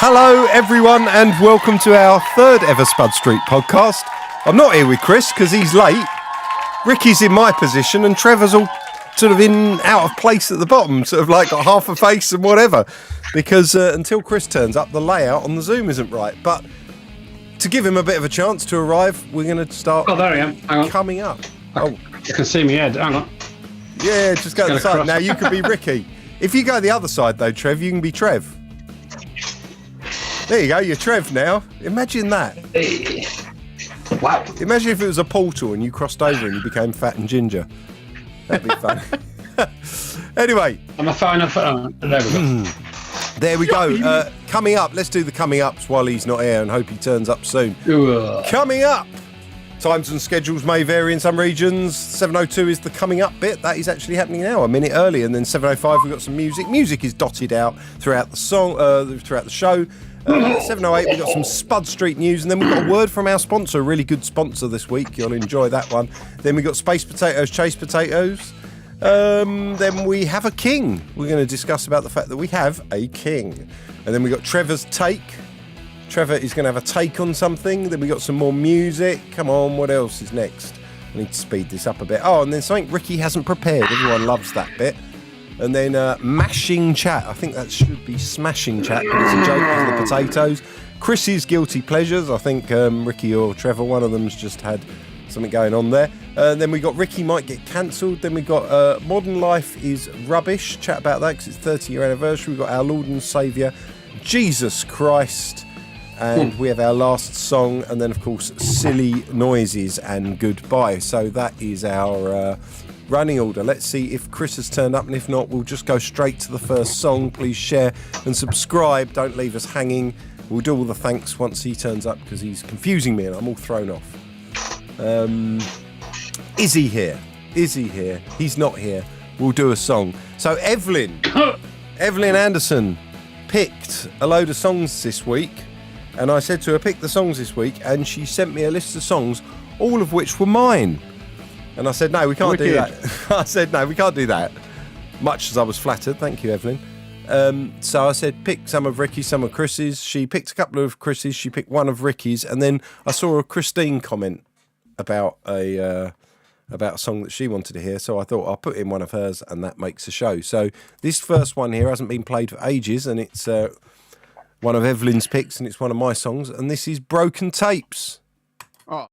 Hello, everyone, and welcome to our third ever Spud Street podcast. I'm not here with Chris because he's late. Ricky's in my position, and Trevor's all sort of out of place at the bottom, sort of like got half a face and whatever. Because until Chris turns up, the layout on the Zoom isn't right. But to give him a bit of a chance to arrive, we're going to start. Oh, there I am. Hang on. Coming up. You can see me head. Hang on. Yeah, just go to the side. Now you could be Ricky. If you go the other side though, Trev, you can be Trev. There you go, you're Trev now. Imagine that. Wow. Imagine if it was a portal and you crossed over and you became fat and ginger. That'd be fun. Anyway. I'm a fan of... there we go. There we go. Coming up, let's do the coming ups while he's not here and hope he turns up soon. Coming up. Times and schedules may vary in some regions. 7:02 is the coming up bit. That is actually happening now, a minute early. And then 7:05 we've got some music. Music is dotted out throughout the song, throughout the show. 7:08 we've got some Spud Street news, and then we've got a word from our sponsor, a really good sponsor this week. You'll enjoy that one. Then we've got Space Potatoes, Chase Potatoes. Then we have a king. We're going to discuss about the fact that we have a king. And then we've got Trevor's take. Trevor is going to have a take on something. Then we got some more music. Come on, what else is next? I need to speed this up a bit. Oh, and then something Ricky hasn't prepared. Everyone loves that bit. And then mashing chat. I think that should be smashing chat, but it's a joke because of the potatoes. Chris's guilty pleasures. I think Ricky or Trevor, one of them's just had something going on there. Then we got Ricky might get cancelled. Then we got Modern Life is Rubbish. Chat about that because it's 30-year anniversary. We've got our Lord and Saviour, Jesus Christ. And we have our last song, and then, of course, silly noises and goodbye. So that is our running order. Let's see if Chris has turned up, and if not, we'll just go straight to the first song. Please share and subscribe. Don't leave us hanging. We'll do all the thanks once he turns up because he's confusing me and I'm all thrown off. Is he here? Is he here? He's not here. We'll do a song. So Evelyn Anderson picked a load of songs this week. And I said to her, pick the songs this week, and she sent me a list of songs, all of which were mine. And I said, no, we can't do that. I said, no, we can't do that. Much as I was flattered. Thank you, Evelyn. So I said, pick some of Ricky's, some of Chris's. She picked a couple of Chris's. She picked one of Ricky's. And then I saw a Christine comment about a song that she wanted to hear. So I thought I'll put in one of hers, and that makes a show. So this first one here hasn't been played for ages, and it's... one of Evelyn's picks, and it's one of my songs, and this is Broken Tapes. Oh.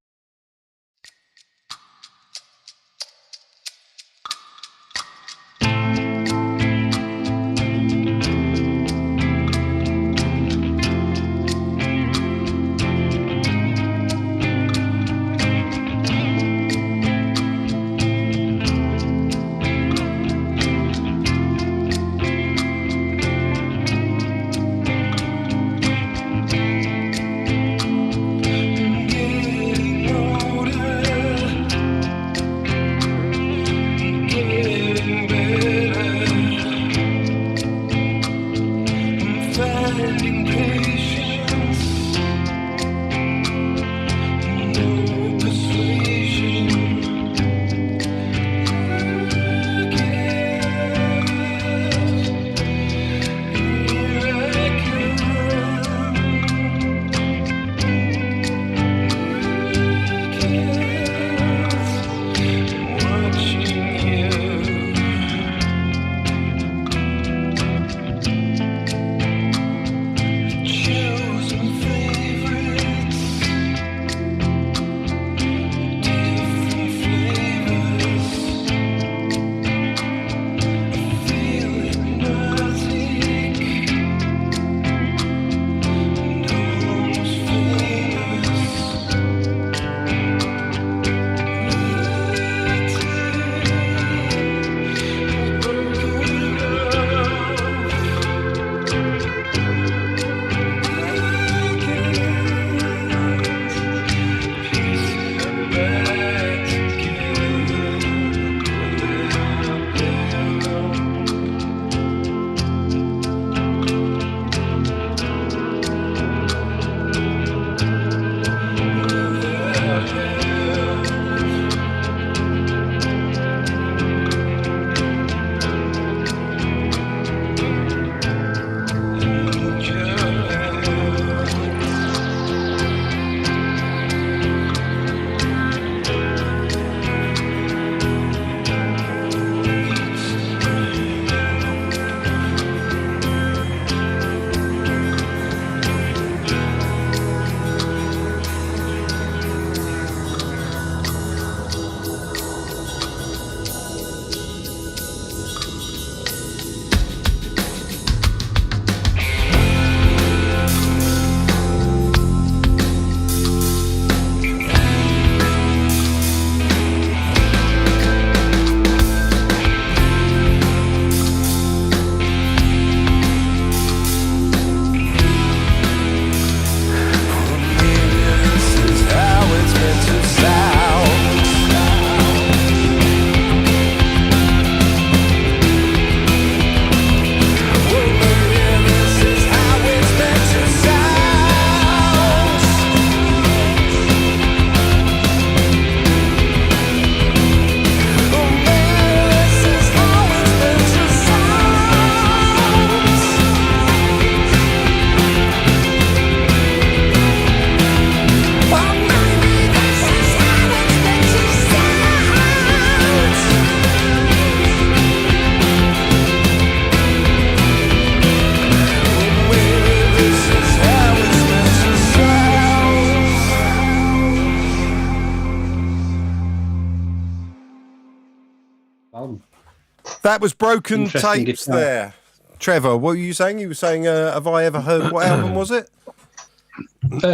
That was Broken Interesting Tapes guitar. there. Trevor, what were you saying? You were saying, have I ever heard, what album was it?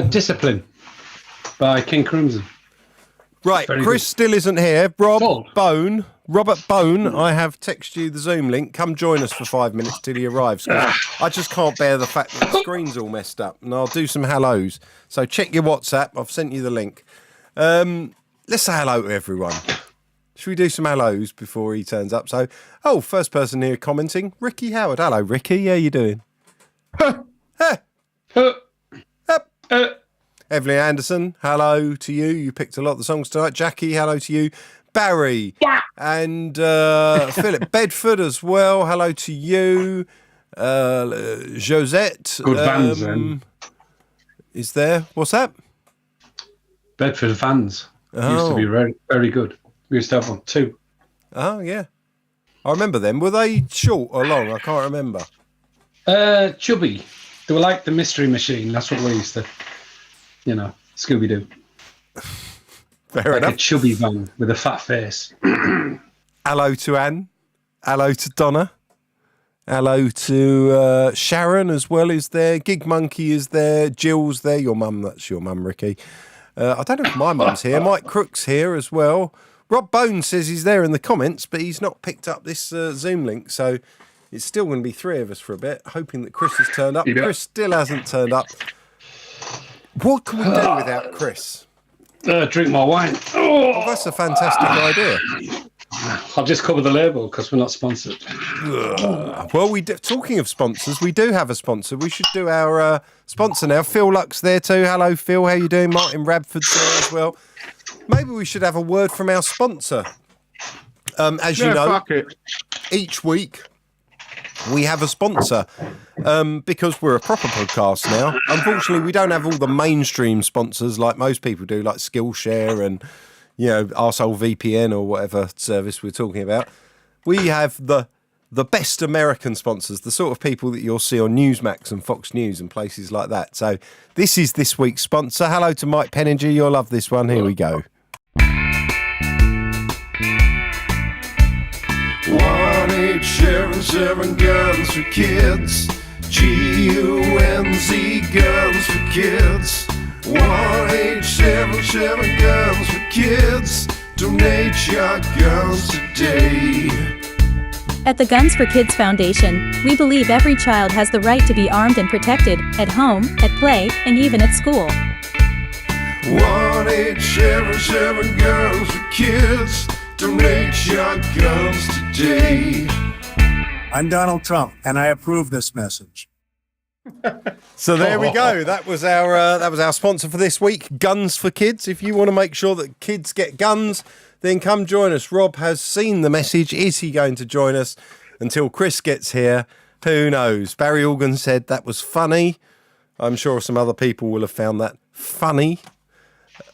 Discipline by King Crimson. Right, Very Chris good. still isn't here. Full. Robert Bone, I have texted you the Zoom link. Come join us for 5 minutes till he arrives. 'Cause I just can't bear the fact that the screen's all messed up. And I'll do some hellos. So check your WhatsApp. I've sent you the link. Let's say hello to everyone. Should we do some hellos before he turns up? So, first person here commenting, Ricky Howard. Hello, Ricky. How you doing? Evelyn Anderson, hello to you. You picked a lot of the songs tonight. Jackie, hello to you. Barry and Philip Bedford as well. Hello to you. Josette. Good fans, then. Is there? What's that? Bedford fans. Used to be very, very good. We used to have one too. Oh, yeah. I remember them. Were they short or long? I can't remember. Chubby. They were like the Mystery Machine. That's what we used to, Scooby-Doo. Fair Like enough. a chubby van with a fat face. Hello to Anne. Hello to Donna. Hello to Sharon as well is there. Gig Monkey is there. Jill's there. Your mum, that's your mum, Ricky. I don't know if my mum's here. Mike Crook's here as well. Rob Bone says he's there in the comments, but he's not picked up this Zoom link, so it's still going to be three of us for a bit, hoping that Chris has turned up. Chris still hasn't turned up. What can we do without Chris? Drink more wine. Oh, that's a fantastic idea. I'll just cover the label because we're not sponsored. Well, talking of sponsors, we do have a sponsor. We should do our sponsor now. Phil Luck's there too. Hello, Phil. How you doing? Martin Radford's there as well. Maybe we should have a word from our sponsor. As you know, each week we have a sponsor because we're a proper podcast now. Unfortunately, we don't have all the mainstream sponsors like most people do, like Skillshare and Arsehole VPN or whatever service we're talking about. We have the best American sponsors, the sort of people that you'll see on Newsmax and Fox News and places like that. So this is this week's sponsor. Hello to Mike Penninger. You'll love this one. Here we go. 1-877 Guns for Kids. GUNZ Guns for Kids. 1-877 Guns for Kids. Donate your guns today. At the Guns for Kids Foundation, we believe every child has the right to be armed and protected, at home, at play, and even at school. 1-877 Guns for Kids. Donate your guns today. I'm Donald Trump, and I approve this message. So there we go. That was our sponsor for this week, Guns for Kids. If you want to make sure that kids get guns, then come join us. Rob has seen the message. Is he going to join us until Chris gets here? Who knows? Barry Organ said that was funny. I'm sure some other people will have found that funny.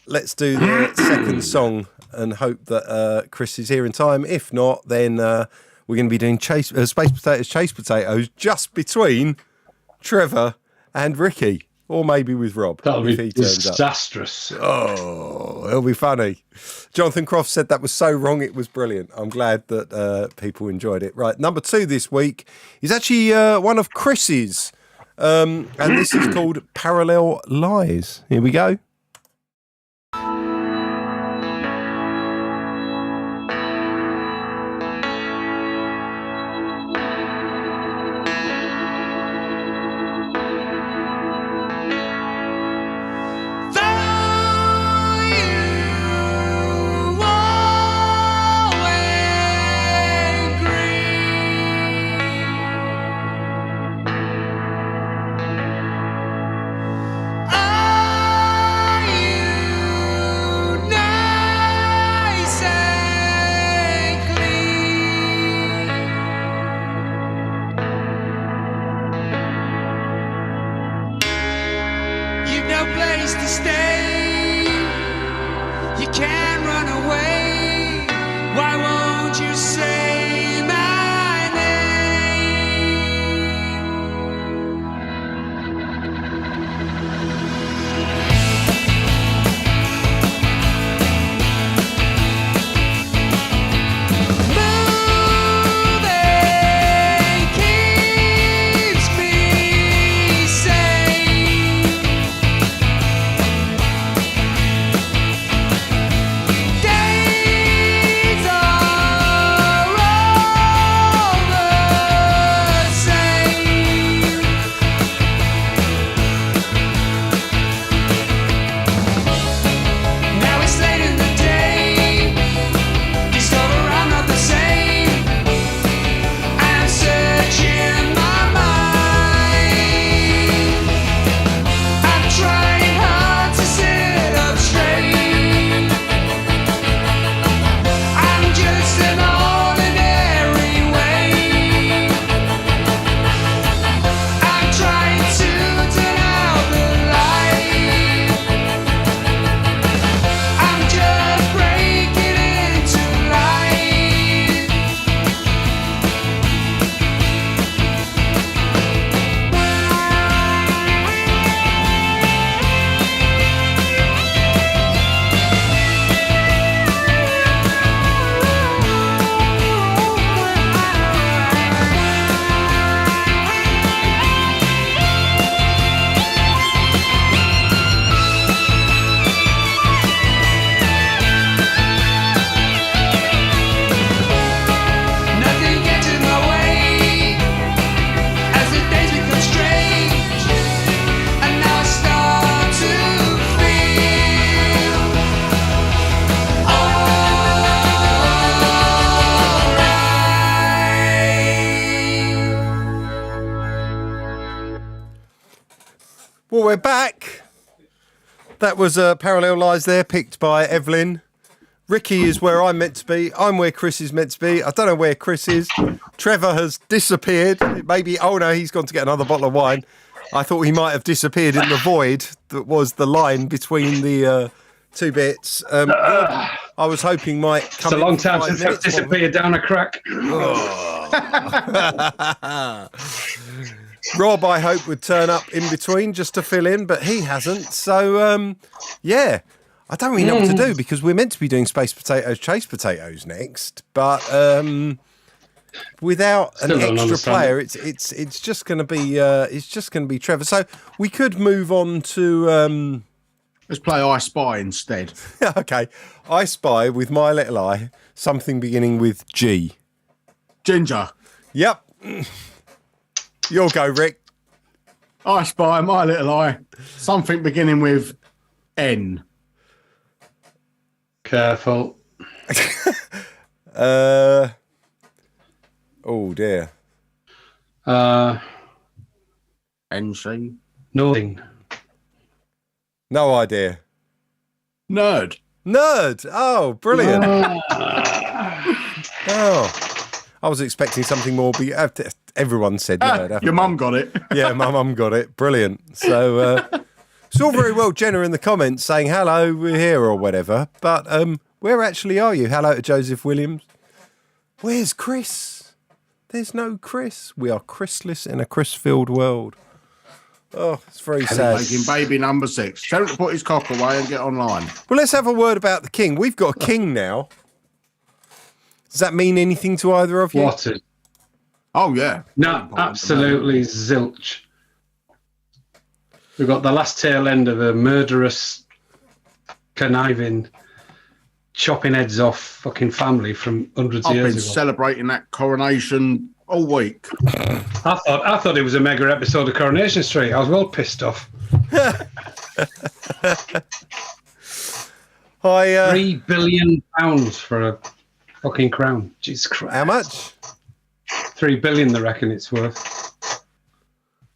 Let's do the second song and hope that Chris is here in time. If not, then we're going to be doing Space Potatoes, Chase Potatoes just between Trevor and Ricky, or maybe with Rob. That'll if be he turns up. disastrous. Oh, it'll be funny. Jonathan Croft said that was so wrong, it was brilliant. I'm glad that people enjoyed it. Right, number 2 this week is actually one of Chris's, and this is called Parallel Lies. Here we go. Well, we're back. That was Parallel Lies there, picked by Evelyn. Ricky is where I'm meant to be. I'm where Chris is meant to be. I don't know where Chris is. Trevor has disappeared. Maybe, oh no, he's gone to get another bottle of wine. I thought he might have disappeared in the void that was the line between the two bits. I was hoping might come. It's a long time since I've disappeared down a crack. Rob, I hope, would turn up in between just to fill in, but he hasn't. So, yeah, I don't really know what to do because we're meant to be doing Space Potatoes, Chase Potatoes next, but without an extra player, it's just going to be Trevor. So we could move on to. Let's play I Spy instead. Okay, I Spy with my little eye something beginning with G. Ginger. Yep. You'll go, Rick. I Spy, my little eye, something beginning with N. Careful. Oh dear. NC. Nothing. No idea. Nerd. Nerd. Oh, brilliant. Oh, I was expecting something more. Everyone said nerd. Your mum got it. Yeah, my mum got it. Brilliant. So it's all very well, Jenna, in the comments saying hello, we're here or whatever. But where actually are you? Hello to Joseph Williams. Where's Chris? There's no Chris. We are Chrisless in a Chris-filled world. Oh, it's very sad. Making baby number 6. Tell him to put his cock away and get online. Well, let's have a word about the king. We've got a king now. Does that mean anything to either of you? What? Oh, yeah. No, absolutely zilch. We've got the last tail end of a murderous, conniving, chopping heads off fucking family from hundreds of years ago. I've been celebrating that coronation all week. I thought it was a mega episode of Coronation Street. I was well pissed off. £3 billion for a fucking crown. Jesus Christ. How much? 3 billion, they reckon it's worth.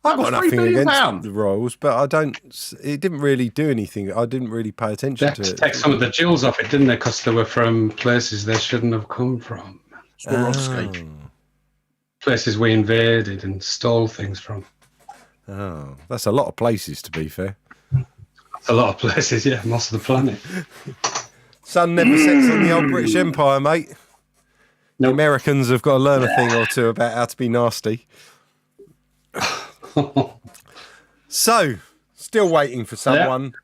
I've got nothing against pounds. the royals, but I don't. It didn't really do anything. I didn't really pay They attention had to to it. take some of the jewels off it, didn't they? Because they were from places they shouldn't have come from. Swarovski. Places we invaded and stole things from. Oh, that's a lot of places, to be fair. That's a lot of places, yeah, most of the planet. Sun never sets on the old British Empire, mate. The Nope. Americans have got to learn a thing or two about how to be nasty. So, still waiting for someone.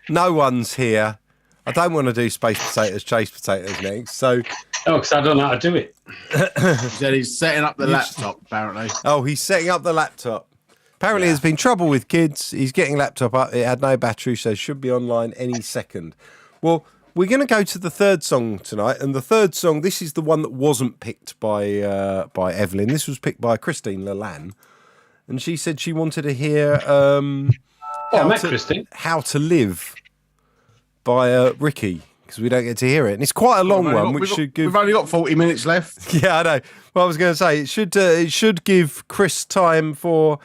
No one's here. I don't want to do Space Potatoes, Chase Potatoes next. So, Oh, because I don't know how to do it. He said he's setting up the laptop, apparently. oh, he's setting up the laptop. Apparently, there's been trouble with kids. He's getting laptop up. It had no battery, so it should be online any second. Well, we're going to go to the third song tonight, and the third song, this is the one that wasn't picked by Evelyn. This was picked by Christine Leland, and she said she wanted to hear Christine. How to Live by Ricky, because we don't get to hear it. And it's quite a long one, which should give... We've only got 40 minutes left. Yeah, I know. Well, I was going to say, it should give Chris time for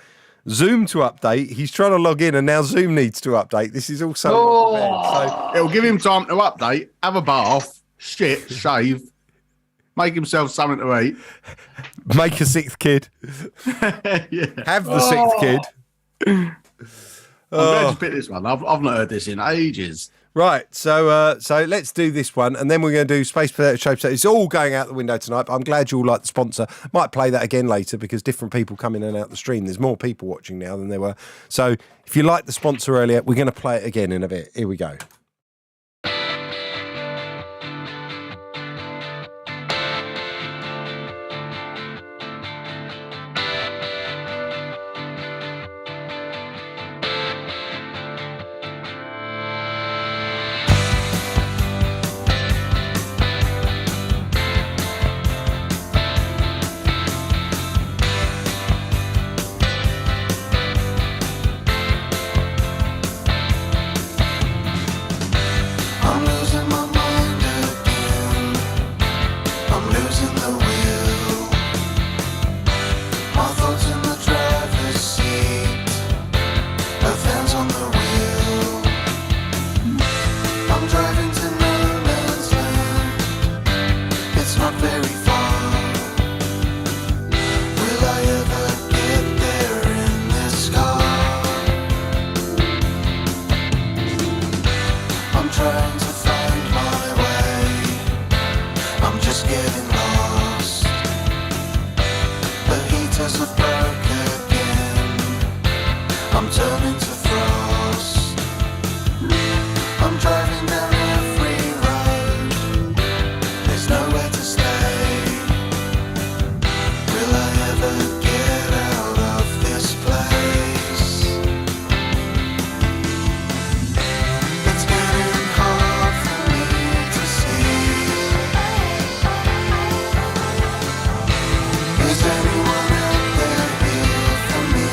Zoom to update. He's trying to log in, and now Zoom needs to update. This is also... So It'll give him time to update, have a bath, shit, shave, make himself something to eat. make a sixth kid. Yeah. Have the sixth kid. I'm glad you picked this one. I've not heard this in ages. Right, so let's do this one, and then we're going to do Space Potato Shape. It's all going out the window tonight, but I'm glad you all like the sponsor. Might play that again later because different people come in and out the stream. There's more people watching now than there were. So if you liked the sponsor earlier, we're going to play it again in a bit. Here we go. trying to find my way. I'm just getting lost. The heaters are broke again. I'm turning to frost. I'm driving down every road. There's nowhere to stay. Will I ever get out of this place? It's getting hard for me to see. Is anyone out there here for me?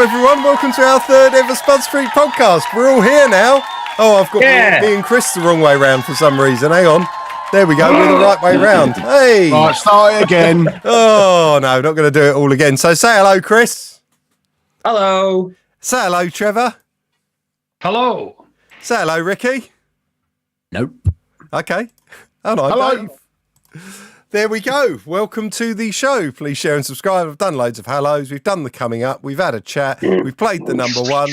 everyone. Welcome to our third ever Spud Street podcast. We're all here now. Oh, I've got me and Chris the wrong way round for some reason. Hang on. There we go. We're the right way round. Hey. Right, start it again. Oh, no, not going to do it all again. So say hello, Chris. Hello. Say hello, Trevor. Hello. Say hello, Ricky. Nope. Okay. And I'm Hello. Dave. There we go. Welcome to the show. Please share and subscribe. I've done loads of hellos. We've done the coming up. We've had a chat. We've played the number one.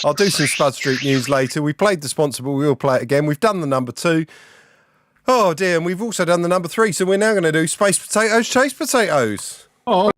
I'll do some Spud Street news later. We played the sponsor, but we will play it again. We've done the number two. Oh, dear. And we've also done the number three. So we're now going to do Space Potatoes, Chase Potatoes. Oh.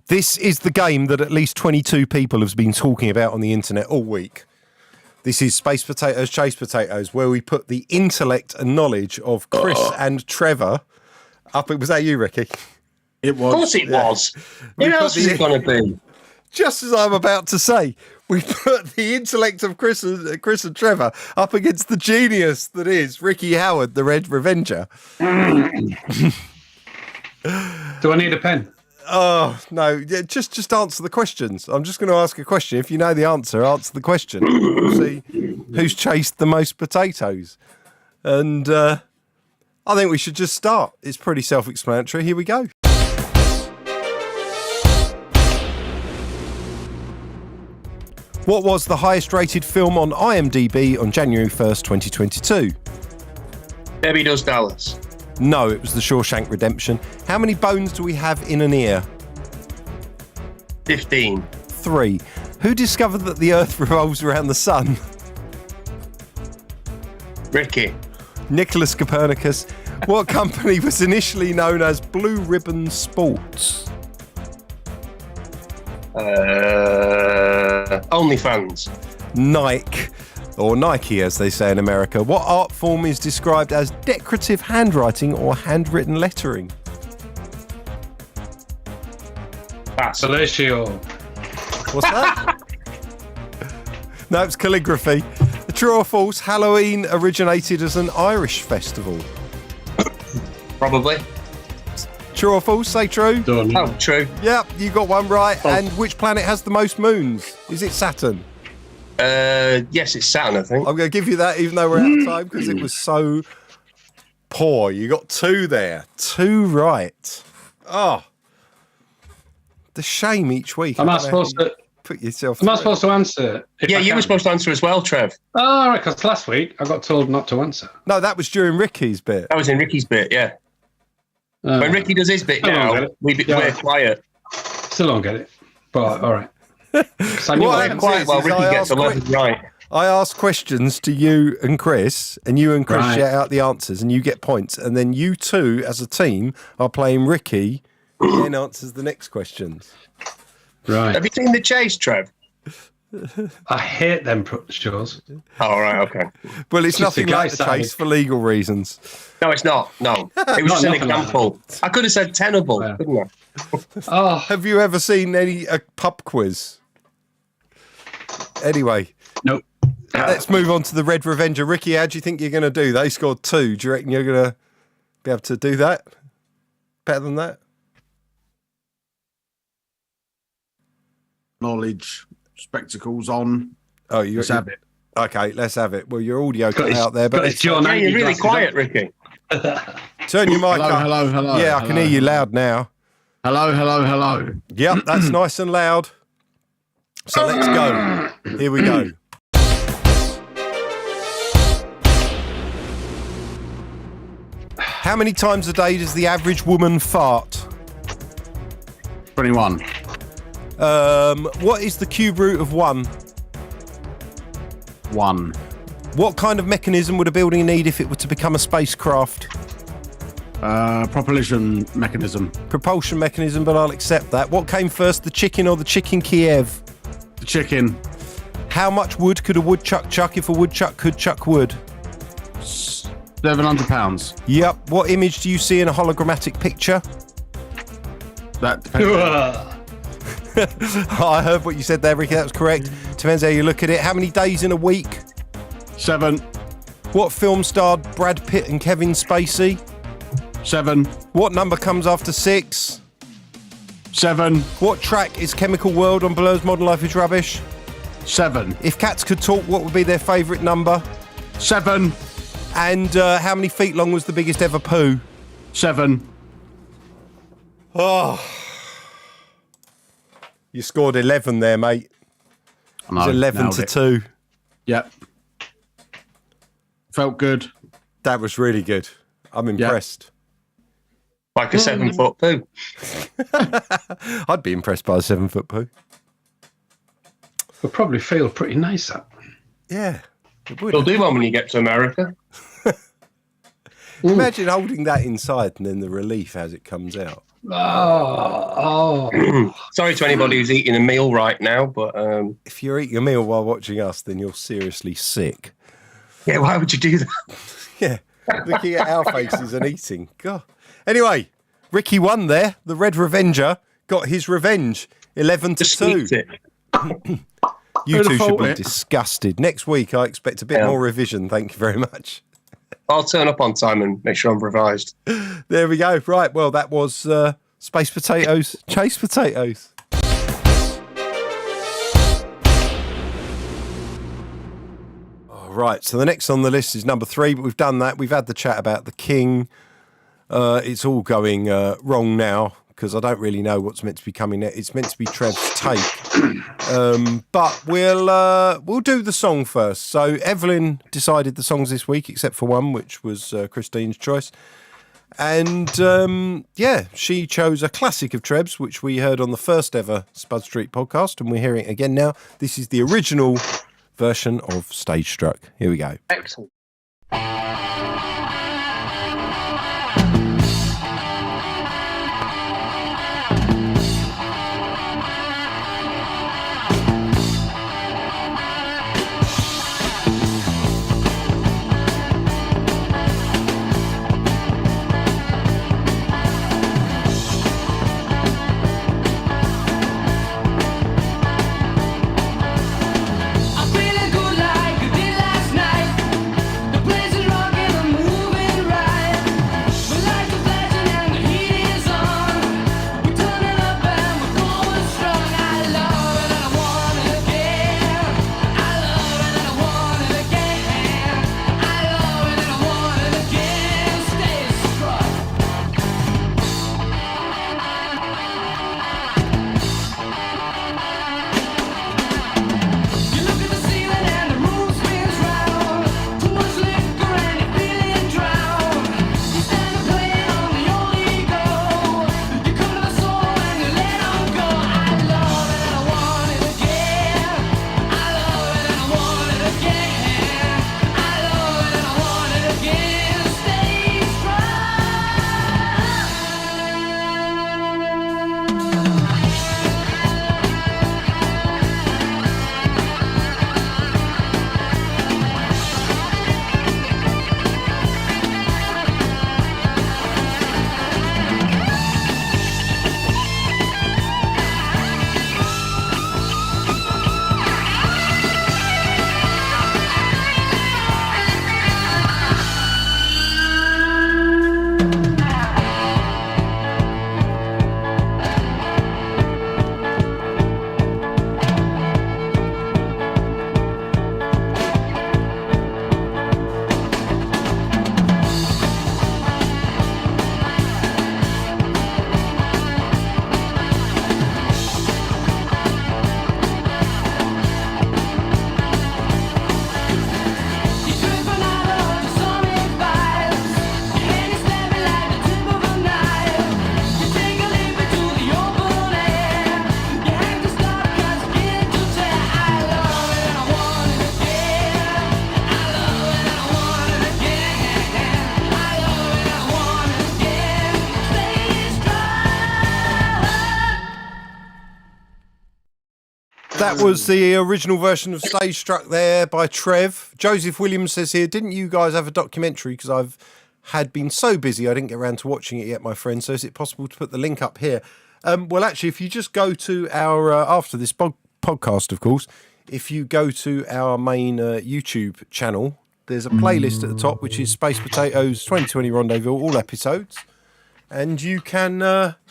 This is the game that at least 22 people have been talking about on the internet all week. This is Space Potatoes, Chase Potatoes, where we put the intellect and knowledge of Chris and Trevor up. Was that you, Ricky? It was. Of course it was. Who else was it going to be? Just as I'm about to say, we put the intellect of Chris and Trevor up against the genius that is Ricky Howard, the Red Revenger. Do I need a pen? Oh, no, yeah, just answer the questions. I'm just going to ask a question. If you know the answer the question. We'll see who's chased the most potatoes. And I think we should just start. It's pretty self-explanatory. Here we go. What was the highest rated film on IMDb on January 1st, 2022? Debbie Does Dallas. No, it was The Shawshank Redemption. How many bones do we have in an ear? 15. 3. Who discovered that the Earth revolves around the sun? Ricky. Nicholas Copernicus. What company was initially known as Blue Ribbon Sports? OnlyFans. Nike, or Nike as they say in America. What art form is described as decorative handwriting or handwritten lettering? Pass. Fellatio. What's that? No, it's calligraphy. True or false, Halloween originated as an Irish festival? Probably. True or false? Say true. Done. Oh, true. Yep, you got one right. And which planet has the most moons? Is it Saturn? Yes, it's Saturn, I think. I'm going to give you that even though we're out of time because it was so poor. You got 2 there. 2 right. Oh. The shame each week. Am I supposed to put yourself Am I through supposed to answer? Yeah, you were supposed to answer as well, Trev. Oh, all right, because last week I got told not to answer. No, that was during Ricky's bit. That was in Ricky's bit, yeah. When Ricky does his bit I don't now, get it. we're quiet. Still don't get it. But all right. So I knew What what happens happened. Quiet while is Ricky I gets ask 11 right. I ask questions to you and Chris, and you and Chris Right. shout out the answers, and you get points. And then you two, as a team, are playing Ricky, who then answers the next questions. Right. Have you seen The Chase, Trev? I hate them shows. Oh, right, okay. Well, it's Just nothing the guy like the side. chase for legal reasons. No, it's not. No. It was just an nothing like example. I could have said tenable, Yeah. couldn't I? Oh, Have you ever seen a pub quiz? Anyway, nope. let's move on to the Red Revenger. Ricky, how do you think you're going to do? They scored 2. Do you reckon you're going to be able to do that? Better than that? Knowledge, spectacles on. Oh, you Let's have it. Okay, let's have it. Well, your audio cut his- out there, but got his it's- John Yeah, you're 90 really glasses quiet, on. Ricky. turn your mic Hello, up. hello, hello. Yeah, I can hear you loud now. Hello, hello, hello. Yep, that's nice and loud. So let's go. Here we go. How many times a day does the average woman fart? 21. What is the cube root of 1? 1. What kind of mechanism would a building need if it were to become a spacecraft? Propulsion mechanism. Propulsion mechanism, but I'll accept that. What came first, the chicken or the chicken Kiev? The chicken. How much wood could a woodchuck chuck if a woodchuck could chuck wood? £700. Yep. What image do you see in a hologrammatic picture? That depends. I heard what you said there, Ricky. That was correct. Depends how you look at it. How many days in a week? 7. What film starred Brad Pitt and Kevin Spacey? 7. What number comes after 6? 7. What track is Chemical World on Blur's Modern Life is Rubbish? 7. If cats could talk, what would be their favourite number? 7. And how many feet long was the biggest ever poo? 7. Oh. You scored 11 there, mate. It was 11 to 2. Yep. Felt good. That was really good. I'm impressed. Like a 7-foot poo. I'd be impressed by a 7-foot poo. It'll probably feel pretty nice, that. Yeah. It would. You'll do one when you get to America. Imagine holding that inside and then the relief as it comes out. Sorry to anybody who's eating a meal right now, but If you're eating a meal while watching us, then you're seriously sick. yeah, why would you do that? Yeah. Looking at our faces and eating. God. Anyway, Ricky won there. The Red Revenger got his revenge. 11 to Just 2. sneaked it. You two should fault be it. disgusted. Next week, I expect a bit more revision. Thank you very much. I'll turn up on time and make sure I'm revised. There we go. Right. Well, that was Space Potatoes, Chase Potatoes. All right. So the next on the list is number 3, but we've done that. We've had the chat about the King. It's all going wrong now because I don't really know what's meant to be coming next. It's meant to be Trev's take. But we'll do the song first. So Evelyn decided the songs this week, except for one, which was Christine's choice. And she chose a classic of Treb's, which we heard on the first ever Spud Street podcast, and we're hearing it again now. This is the original version of Stage Struck. Here we go. Excellent. I'm feeling good like you did last night. That was the original version of Stage Struck there by Trev. Joseph Williams says here, didn't you guys have a documentary? Because I've had been so busy I didn't get around to watching it yet, my friend. So is it possible to put the link up here? Well, actually, if you just go to our, after this podcast, of course, if you go to our main YouTube channel, there's a playlist at the top, which is Space Potatoes 2020 Rendezvous, all episodes. And you can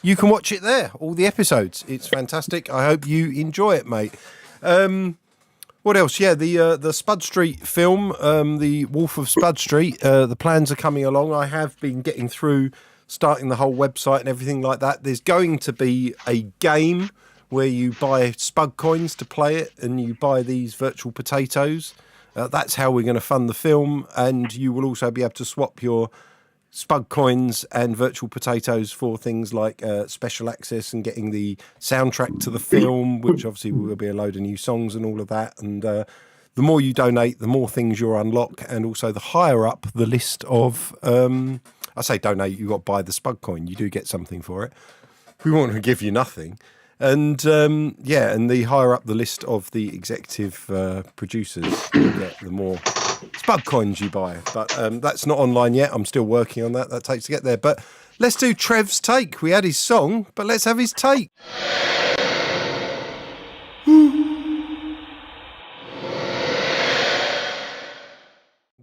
watch it there, all the episodes. It's fantastic. I hope you enjoy it, mate. What else? Yeah, the Spud Street film, the Wolf of Spud Street. The plans are coming along. I have been getting through, starting the whole website and everything like that. There's going to be a game where you buy Spud coins to play it, and you buy these virtual potatoes. That's how we're going to fund the film, and you will also be able to swap your Spud coins and virtual potatoes for things like special access and getting the soundtrack to the film, which obviously will be a load of new songs and all of that. And the more you donate, the more things you'll unlock, and also the higher up the list of I say donate, you've got to buy the Spud coin, you do get something for it. We want to give you nothing. And yeah, and the higher up the list of the executive producers you get, the more Spud coins you buy. But that's not online yet. I'm still working on that. That takes to get there. But let's do Trev's take. We had his song, but let's have his take.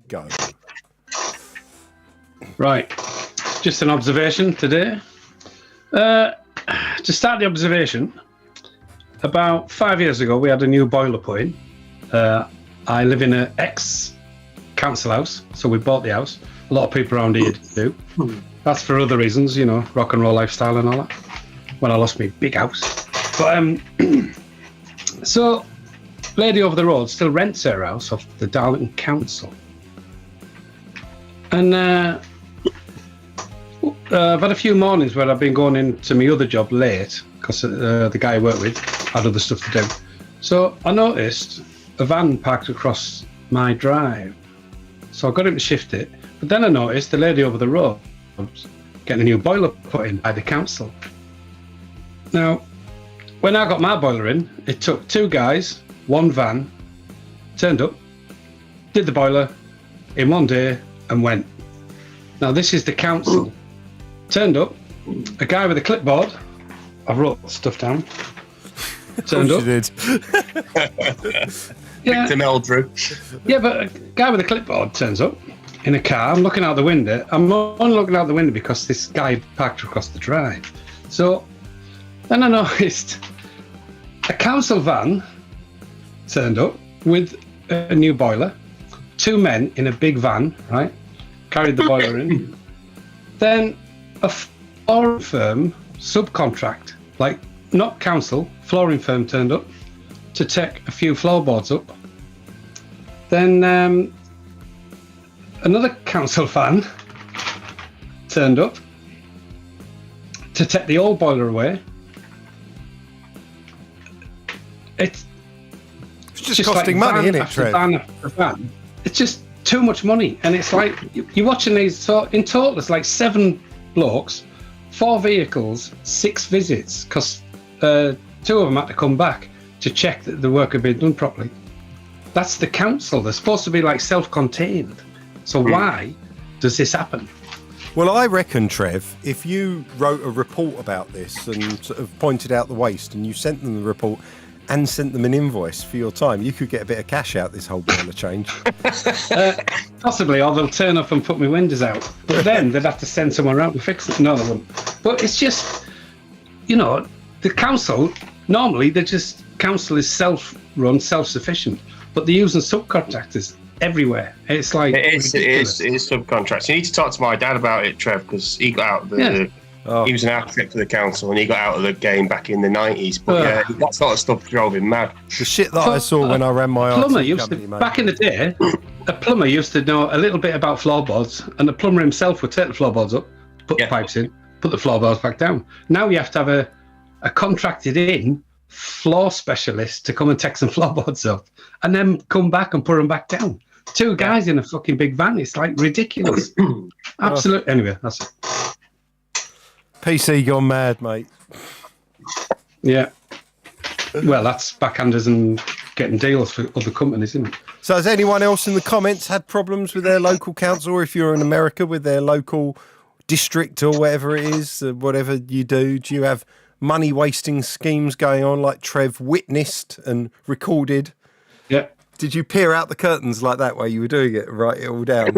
Go. Right. Just an observation today. To start the observation, about 5 years ago, we had a new boiler put in. I live in an ex-council house, so we bought the house. A lot of people around here do. That's for other reasons, you know, rock and roll lifestyle and all that. When I lost my big house. But so, lady over the road still rents her house off the Darlington Council. And I've had a few mornings where I've been going into my other job late because the guy I work with had other stuff to do. So I noticed a van parked across my drive. So I got him to shift it. But then I noticed the lady over the road was getting a new boiler put in by the council. Now, when I got my boiler in, it took 2 guys, 1 van, turned up, did the boiler in 1 day and went. Now this is the council. Turned up, a guy with a clipboard. I wrote stuff down. Turned up. Did. Yeah. Victor Meldrew. Yeah, but a guy with a clipboard turns up in a car. I'm looking out the window. I'm only looking out the window because this guy parked across the drive. So then I noticed a council van turned up with a new boiler. 2 men in a big van, right? Carried the boiler in. Then a flooring firm subcontract, like not council, flooring firm turned up to take a few floorboards up. Then another council van turned up to take the old boiler away. It's just costing like money, isn't it, Trev? Van after van. It's just too much money, and it's like you're watching these. So in total, it's like 7 blokes, 4 vehicles, 6 visits, because 2 of them had to come back to check that the work had been done properly. That's the council. They're supposed to be like self-contained. So why does this happen? Well, I reckon, Trev, if you wrote a report about this and sort of pointed out the waste and you sent them the report and sent them an invoice for your time, you could get a bit of cash out this whole boiler change. Possibly, or they'll turn up and put my windows out. But then they'd have to send someone around to fix it. No, they wouldn't. But it's just, you know, the council, normally council is self-run, self-sufficient, but they're using subcontractors everywhere. It's like it is subcontracts. You need to talk to my dad about it, Trev, because he got out he was an architect for the council and he got out of the game back in the 90s. But yeah, that sort of stuff drove him mad. The shit that I saw when I ran my plumber RT used company, to, mate. back in the day, a plumber used to know a little bit about floorboards, and the plumber himself would take the floorboards up, put the pipes in, put the floorboards back down. Now you have to have a contracted in floor specialist to come and take some floorboards up and then come back and put them back down. 2 guys in a fucking big van. It's like ridiculous. Absolutely. Anyway, that's it. PC gone mad, mate. Yeah. Well, that's backhanders and getting deals for other companies, isn't it? So has anyone else in the comments had problems with their local council, or if you're in America, with their local district or whatever it is, whatever you do? Do you have money-wasting schemes going on like Trev witnessed and recorded? Yeah. Did you peer out the curtains like that while you were doing it and write it all down?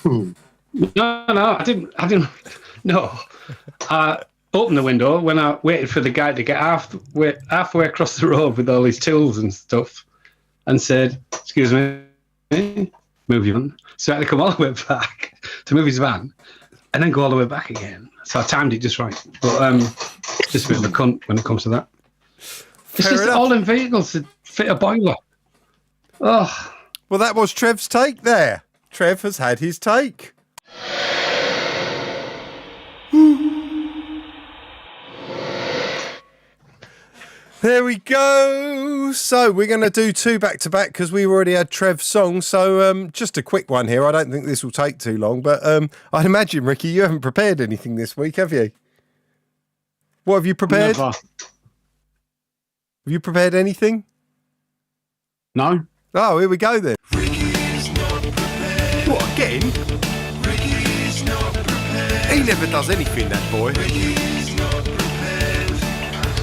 No, I didn't. No. I opened the window when I waited for the guy to get halfway across the road with all his tools and stuff and said, "Excuse me, move your van." So I had to come all the way back to move his van and then go all the way back again. So I timed it just right. But just a bit of a cunt when it comes to that. It's just all them vehicles to fit a boiler. Oh. Well, that was Trev's take there. Trev has had his take. There we go. So we're going to do 2 back-to-back because we already had Trev's song. So just a quick one here. I don't think this will take too long. But I'd imagine, Ricky, you haven't prepared anything this week, have you? What have you prepared? Never. Have you prepared anything? No. Oh, here we go then. What, again? He never does anything, that boy.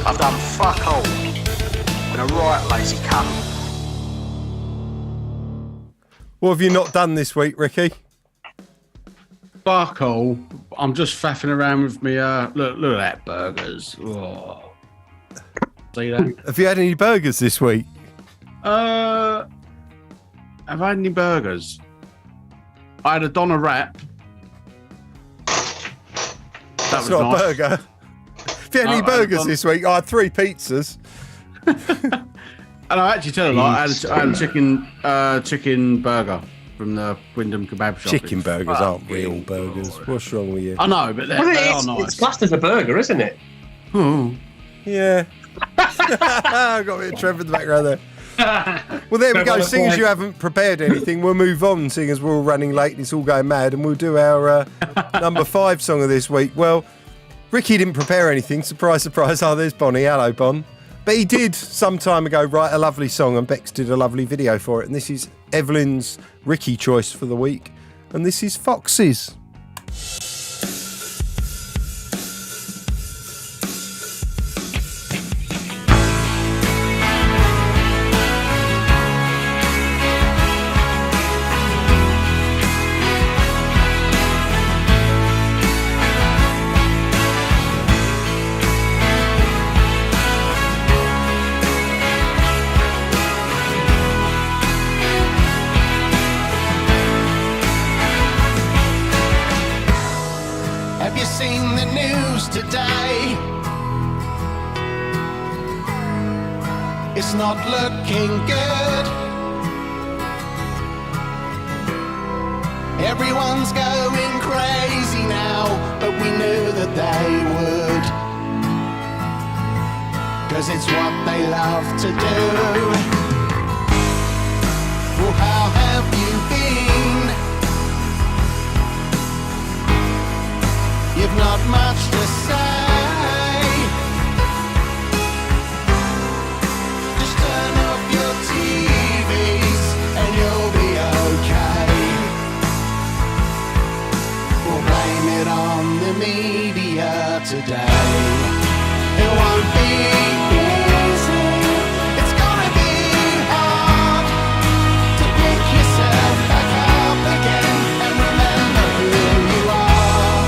I've done fuck all. Been a right lazy cunt. What have you not done this week, Ricky? Fuck all. I'm just faffing around with me. Look at that burgers. Oh. See that? Have you had any burgers this week? Have I had any burgers? I had a doner wrap. That's not nice. A burger. Have you had any burgers this week? I had 3 pizzas. And I actually tell you, I had a chicken burger from the Wyndham Kebab Shop. Chicken burgers aren't real burgers. What's wrong with you? I know, but they are nice. It's classed as a burger, isn't it? Oh. Yeah. I've got a bit of Trevor in the background there. Well, there we go. Seeing as you haven't prepared anything, we'll move on, seeing as we're all running late and it's all going mad, and we'll do our number 5 song of this week. Well, Ricky didn't prepare anything. Surprise, surprise. Oh, there's Bonnie. Hello, Bon. But he did some time ago write a lovely song, and Bex did a lovely video for it. And this is Evelyn's Ricky choice for the week. And this is Foxes. It's not looking good. Everyone's going crazy now, but we knew that they would, 'cause it's what they love to do. Well, how have you been? You've not much to say. Media today, it won't be easy, it's gonna be hard to pick yourself back up again and remember who you are.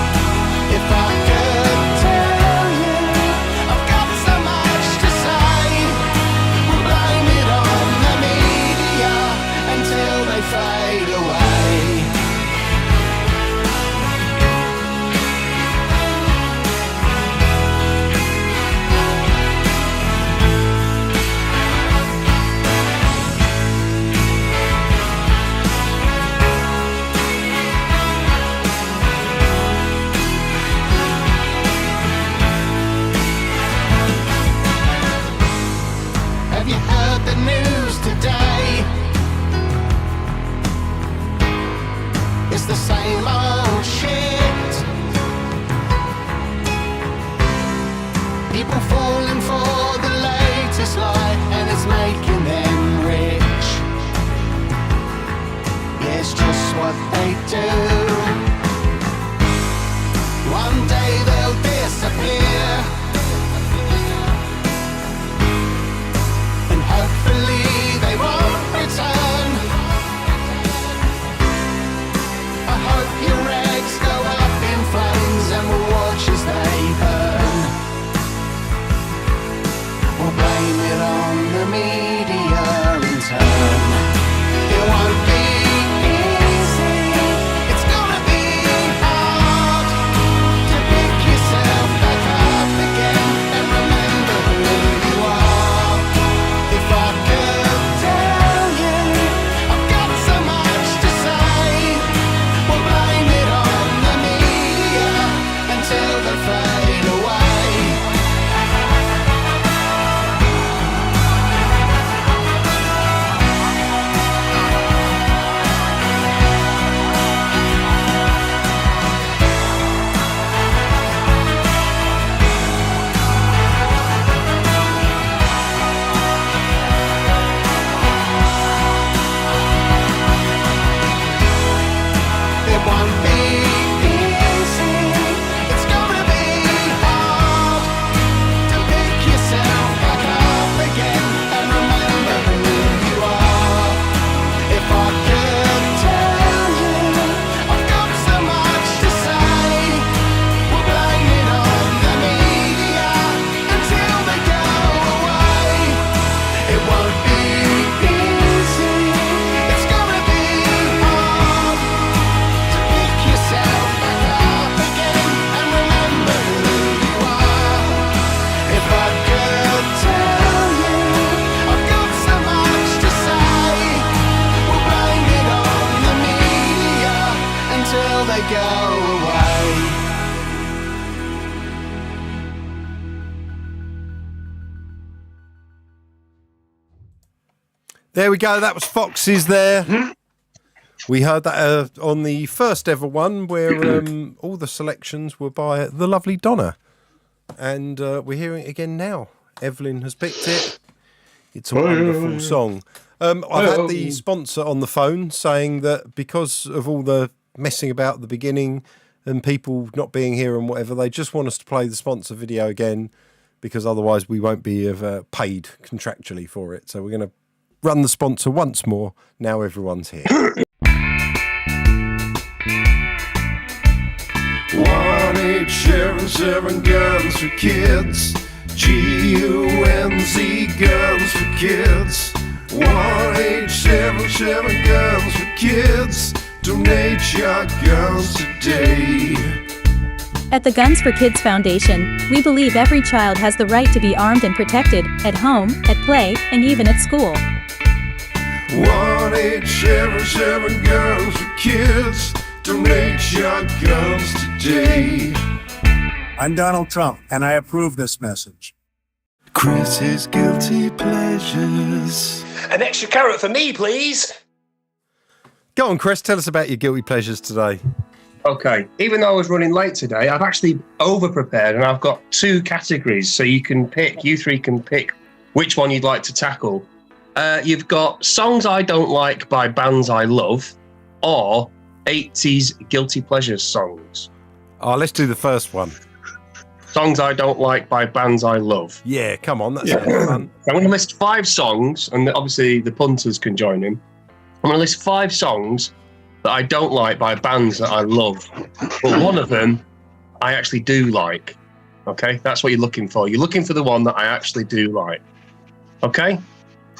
If I could tell you, I've got so much to say. We'll blame it on the media until they fade away. The same old shit. People falling for the latest lie. what they do. One day they'll disappear, and hopefully they won't return. I hope your eggs go up in flames and we'll watch as they burn. We'll blame it on the media in turn. It won't be easy, it's gonna be hard to pick yourself back up again and remember who you are. If I could tell you, I've got so much to say. We'll blame it on the media until they fade away. It won't be easy, it's gonna be hard to pick yourself back up again and remember who you are. If I could tell you, I've got so much to say. We'll blame it on the media until they go away. It won't be easy, it's gonna be hard to pick yourself back up again and remember who you are. If I could tell you, I've got so much to say. We'll blame it on the media until they go away. There we go. That was Foxes there. We heard that on the first ever one where all the selections were by the lovely Donna. And we're hearing it again now. Evelyn has picked it. It's a wonderful song. I've had the sponsor on the phone saying that because of all the messing about at the beginning and people not being here and whatever, they just want us to play the sponsor video again because otherwise we won't be paid contractually for it. So we're going to run the sponsor once more. Now everyone's here. 1-877 Guns for Kids. G-U-N-Z Guns for Kids. 1-877 Guns for Kids. Donate your guns today. At the Guns for Kids Foundation, we believe every child has the right to be armed and protected, at home, at play, and even at school. 1-877 Guns for Kids. Donate your guns today. I'm Donald Trump, and I approve this message. Chris's Guilty Pleasures. An extra carrot for me, please. Go on, Chris. Tell us about your guilty pleasures today. Okay, even though I was running late today, I've actually over-prepared and I've got 2 categories, so you three can pick which one you'd like to tackle. You've got songs I don't like by bands I love, or 80s guilty pleasures songs. Oh, let's do the first one. Songs I don't like by bands I love. Yeah, come on, that's fun. I'm going to list 5 songs, and obviously the punters can join in. I'm going to list 5 songs that I don't like by bands that I love, but one of them I actually do like. Okay, that's what you're looking for. You're looking for the one that I actually do like. Okay?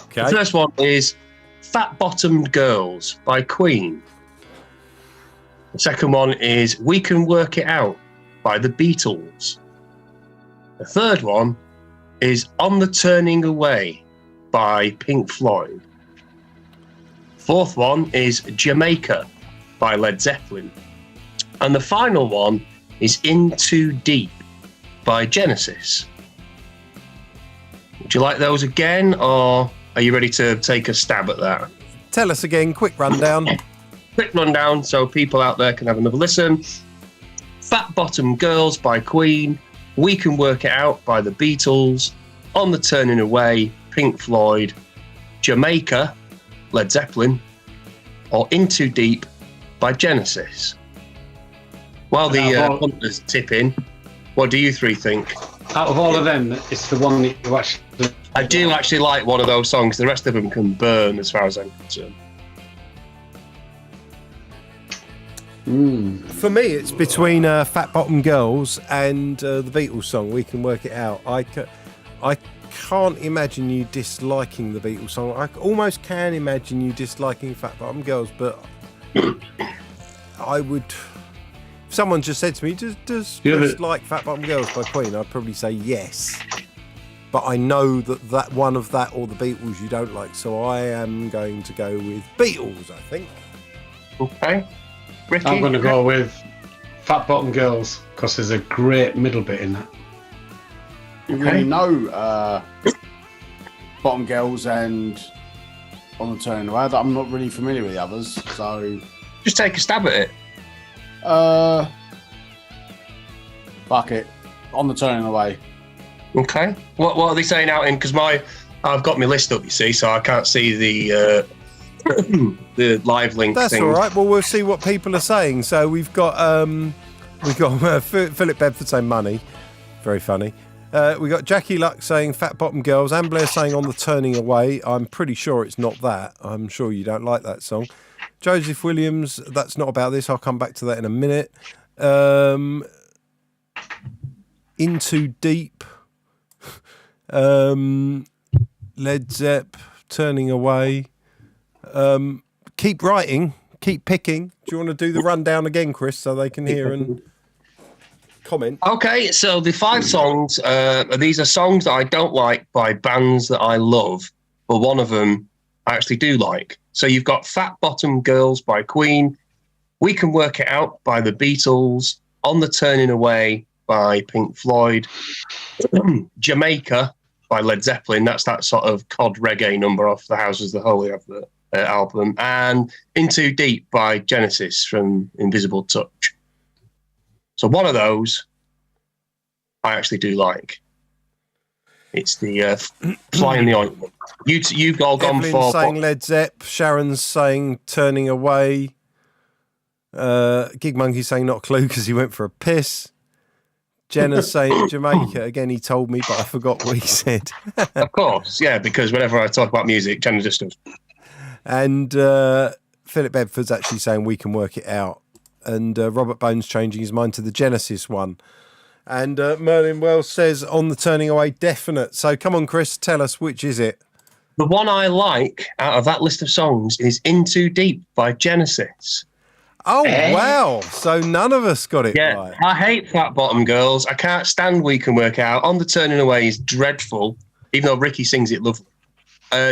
Okay. The first one is Fat Bottomed Girls by Queen. The second one is We Can Work It Out by the Beatles. The third one is On the Turning Away by Pink Floyd. Fourth one is Jamaica by Led Zeppelin. And the final one is In Too Deep by Genesis. Would you like those again, or are you ready to take a stab at that? Tell us again, quick rundown. Quick rundown so people out there can have another listen. Fat Bottom Girls by Queen, We Can Work It Out by the Beatles, On the Turning Away, Pink Floyd, Jamaica, Led Zeppelin, or In Too Deep, by Genesis. While the hunters tip in, what do you three think? Out of all of them, it's the one that you actually... I do actually like one of those songs. The rest of them can burn, as far as I'm concerned. For me, it's between Fat Bottom Girls and the Beatles song, We Can Work It Out. I can't imagine you disliking the Beatles song. I almost can imagine you disliking Fat Bottom Girls, but I would... If someone just said to me, does Chris like Fat Bottom Girls by Queen? I'd probably say yes. But I know that one of that or the Beatles you don't like, so I am going to go with Beatles, I think. Okay. Ricky? I'm going to go with Fat Bottom Girls, because there's a great middle bit in that. You really know Bottom Girls and On the Turning Away. I'm not really familiar with the others, so... Just take a stab at it. Fuck it. On the Turning Away. Okay. What are they saying out in? Because I've got my list up, you see, so I can't see the the live link. That's thing. all right. Well, we'll see what people are saying. So we've got Philip Bedford saying Money, very funny. We got Jackie Luck saying Fat Bottom Girls. Anne Blair saying On the Turning Away. I'm pretty sure it's not that. I'm sure you don't like that song. Joseph Williams, that's not about this. I'll come back to that in a minute. Into Deep. Led Zepp, Turning Away. Keep writing, keep picking. Do you want to do the rundown again, Chris, so they can hear and comment? Okay, so the 5 songs, these are songs that I don't like by bands that I love, but one of them I actually do like. So you've got Fat Bottom Girls by Queen, We Can Work It Out by the Beatles, On the Turning Away by Pink Floyd, Jamaica by Led Zeppelin, that's that sort of cod reggae number off the Houses of the Holy album, and Into Deep by Genesis from Invisible Touch. So one of those I actually do like. It's the Fly in the Ointment. You've all gone Evelyn's for... saying Led Zepp, Sharon's saying Turning Away, Gig Monkey saying Not a Clue because he went for a piss. Jenna's saying Jamaica. Again, he told me, but I forgot what he said. Of course, yeah, because whenever I talk about music, Jenna just does. And Philip Bedford's actually saying We Can Work It Out. And Robert Bones changing his mind to the Genesis one. And Merlin Wells says On the Turning Away, definite. So come on, Chris, tell us, which is it? The one I like out of that list of songs is Into Deep by Genesis. Oh, wow. So none of us got it right. I hate Fat Bottom Girls. I can't stand We Can Work Out. On the Turning Away is dreadful, even though Ricky sings it lovely.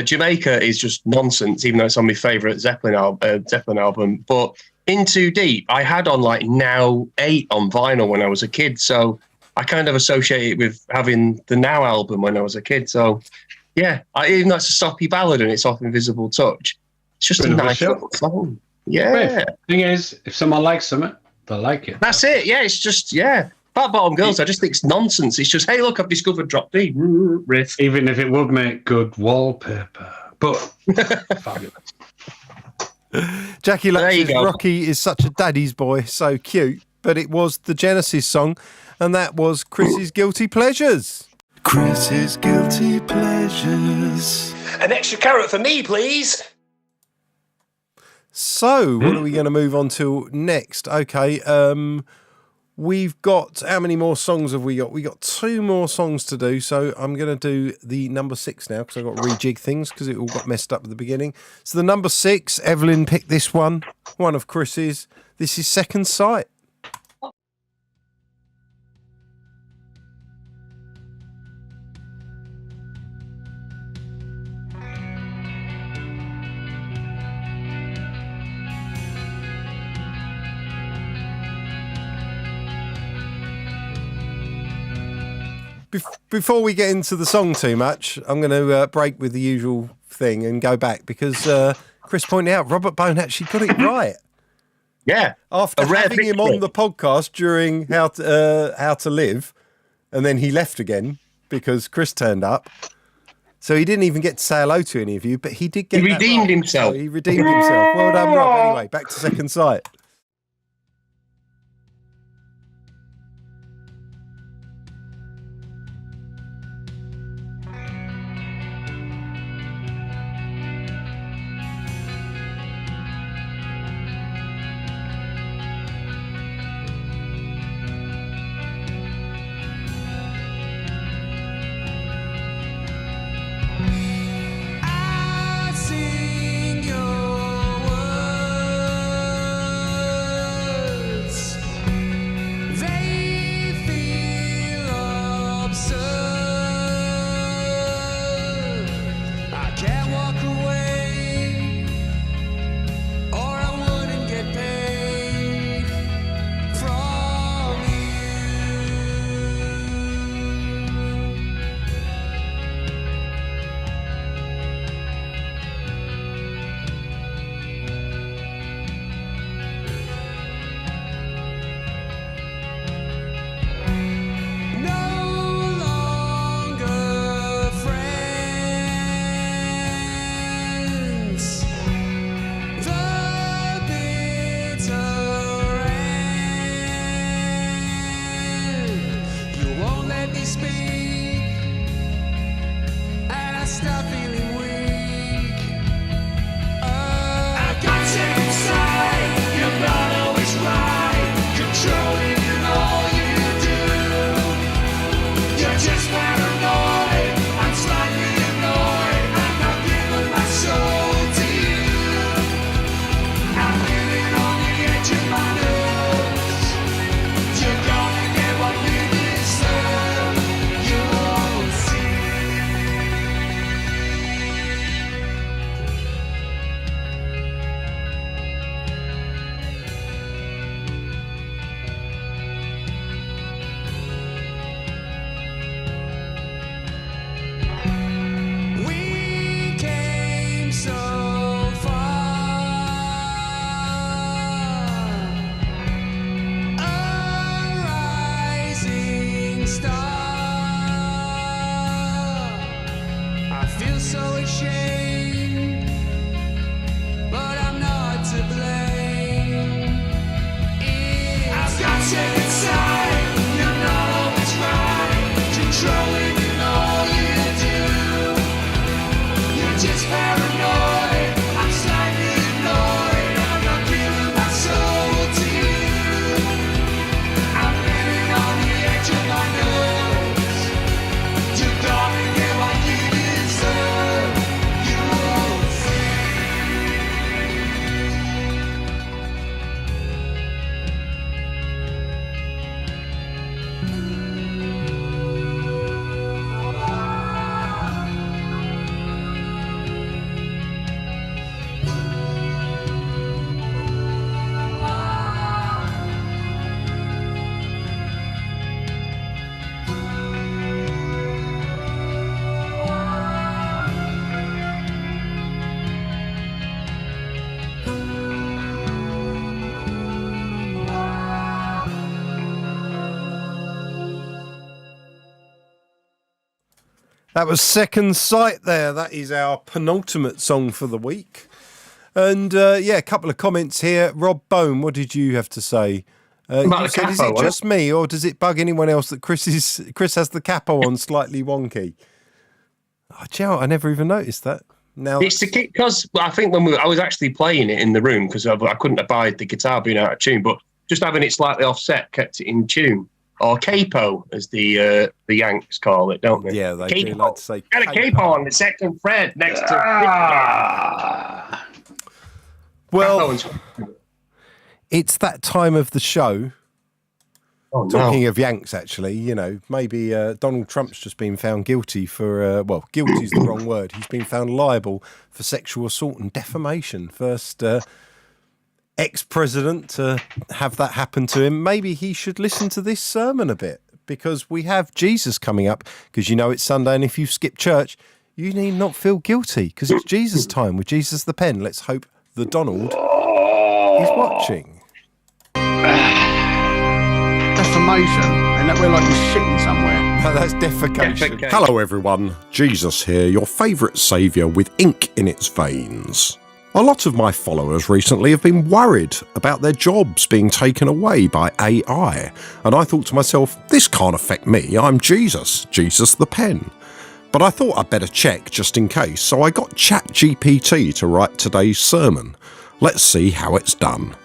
Jamaica is just nonsense, even though it's on my favourite Zeppelin album. But Into Deep, I had on like Now 8 on vinyl when I was a kid. So I kind of associate it with having the Now album when I was a kid. So, yeah, even though it's a soppy ballad and it's off Invisible Touch, it's just a nice little song. Yeah. The thing is, if someone likes something, they'll like it. That's it. Yeah, it's just, Fat Bottom Girls, I just think it's nonsense. It's just, hey, look, I've discovered Drop D. Riff. Even if it would make good wallpaper. But fabulous. Jackie Luck says Rocky is such a daddy's boy, so cute. But it was the Genesis song, and that was Chris's Guilty Pleasures. Chris's Guilty Pleasures. An extra carrot for me, please. So, what are we going to move on to next? Okay, we've got, how many more songs have we got? We got 2 more songs to do, so I'm going to do the number 6 now, because I've got to rejig things, because it all got messed up at the beginning. So the number 6, Evelyn picked this one of Chris's. This is Second Sight. Before we get into the song too much, I'm going to break with the usual thing and go back because Chris pointed out Robert Bone actually got it right. Yeah. After having him on the podcast during How to Live, and then he left again because Chris turned up. So he didn't even get to say hello to any of you, but he did get He redeemed himself. So he redeemed himself. Well done, Rob. Anyway, back to Second Sight. let me speak, and I start feeling weak. I got you inside, you're not always right, controlling in all you do. You're just paranoid, I'm slightly annoyed, I'm not giving my soul to you. I'm living on the edge of my nose. You're gonna get what you deserve. You'll see. We came so far. A rising star. I feel so ashamed, but I'm not to blame. I've got you inside, you're not always right, controlling in all you do. You're just paranoid, I'm slightly annoyed, I'm not giving my soul to you. I'm living on the edge of my nose. You're gonna get what you deserve. You'll see. That was Second Sight there. That is our penultimate song for the week. And a couple of comments here. Rob Bone, what did you have to say? About You the said, is capo, it just me, or does it bug anyone else that Chris has the capo on slightly wonky? Oh, do you know what? I never even noticed that. Now It's the because I think I was actually playing it in the room because I couldn't abide the guitar being out of tune, but just having it slightly offset kept it in tune. Or capo, as the Yanks call it, don't they? Yeah, they capo. do like to say Got a capo on the second fret next to. Well, it's that time of the show. Oh, no. Talking of Yanks, actually, maybe Donald Trump's just been found guilty for, guilty is the wrong word. He's been found liable for sexual assault and defamation. First ex-president to have that happen to him. Maybe he should listen to this sermon a bit, because we have Jesus coming up, because it's Sunday, and if you've skipped church, you need not feel guilty, because it's Jesus time with Jesus the Pen. Let's hope the Donald is watching. Defamation. And that we're like you're shitting somewhere. No, that's defecation. Defecate. Hello everyone, Jesus here, your favourite saviour with ink in its veins. A lot of my followers recently have been worried about their jobs being taken away by AI, and I thought to myself, this can't affect me, I'm Jesus the Pen. But I thought I'd better check just in case, so I got ChatGPT to write today's sermon. Let's see how it's done.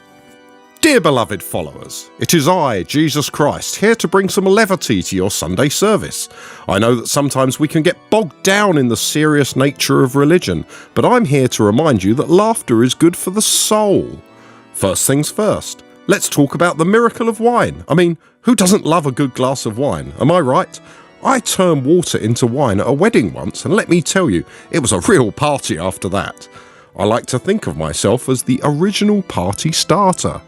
Dear beloved followers, it is I, Jesus Christ, here to bring some levity to your Sunday service. I know that sometimes we can get bogged down in the serious nature of religion, but I'm here to remind you that laughter is good for the soul. First things first, let's talk about the miracle of wine. I mean, who doesn't love a good glass of wine? Am I right? I turned water into wine at a wedding once, and let me tell you, it was a real party after that. I like to think of myself as the original party starter.